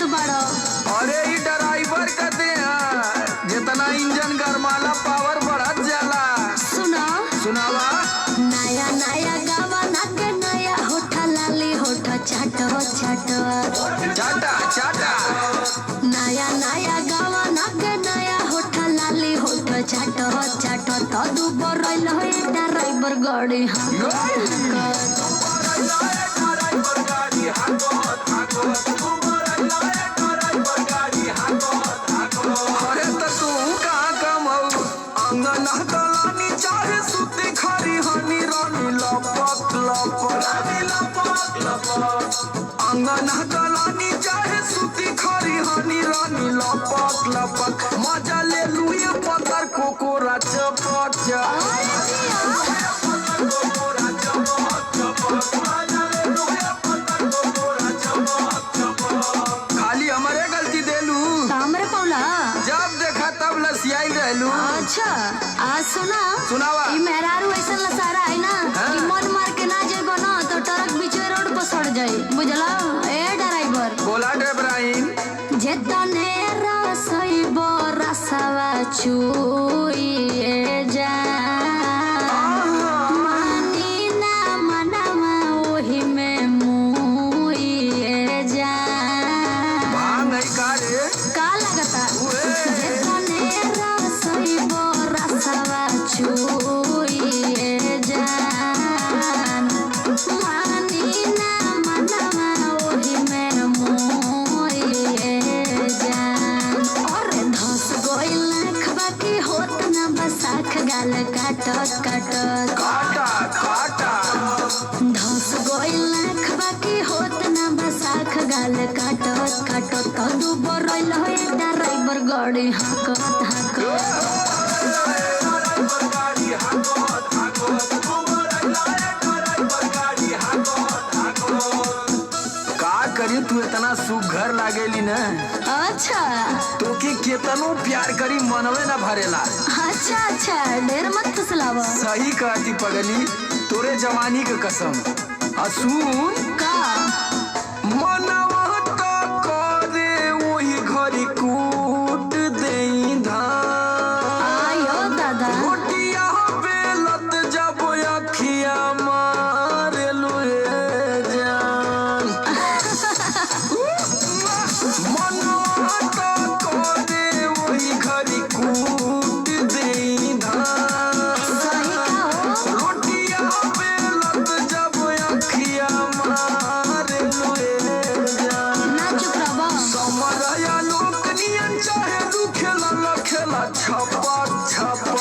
जात बाड़ो। अरे ई ड्राइवर कहते हैं जितना इंजन गरमाला पावर बढ़त जाला। सुना सुनावा। नया नया गावा ना के नया होठा लाली होठा चाटो चाटो चाटा चाटा। नया नया गावा ना के नया होठा लाली होठा चाटो चाटो तो दुबर रइल होए ड्राइवर गाड़ी अरे तो तू कहाँ कमाऊ अंगन दलानी चाहे सुती खरी हनी रानी लपक अंगन दलानी चाहे सुती खरी हनी रानी लपक मजा ले लुए पत्थर कोकोरा चपक खाली हमारे गलती देलू हमरे पौला जब देखा तब लसियाई रहलू। अच्छा आज सुनावा। ई मेहरारू ऐसा लसारा है ना कि मन मार के ना जेबो ना तो ट्रक बीचे रोड पर सड़ जाई बुझला। ए ड्राइवर बोला ड्राइवर जेतने रसई बरसवा चुइए जा मानी ना मनवा ओही में मुइए जा भांग नहीं का रे का लगता जेतने रसई बरसवा चुइए जान मानी ना मनवा ओही में मुइए जान। अरे धस गइल नखबा की होत ना बसाख गाल काटत काटत काटा काटा। धस गइल नखबा की होत ना बसाख गाल काटत काटत तो दुबर रइल होए ड्राइवर गाड़ी हाकत हाकत का करी तू इतना सुघर लागेली न। अच्छा तो के केतनो प्यार करी मनवे न भरेला। अच्छा अच्छा ढेर मत फुसलावा। सही कहती पगली तोरे जवानी के कसम। असुन का मनवा तो करे वही घरी कूट देई धान आयो दादा रोटिया बेलत जब अखिया मारे लुए जान मनवा तो करे वही घरी कूट देई धान सही का हो रोटिया बेलत जब अखिया मारे लुए जान ना चुप रहो। समरया लोक नियन चाहे तू खेला खेला छपा छपा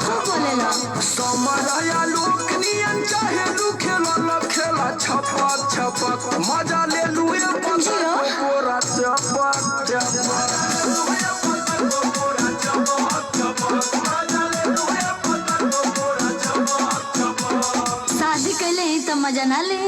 खूब बोलेला समरया लोक नियन चाहे तू खेला छपा छपा मजा ले लुए जियो। कोरा छपा छपा शादी कैले ही तो मजा ना ले।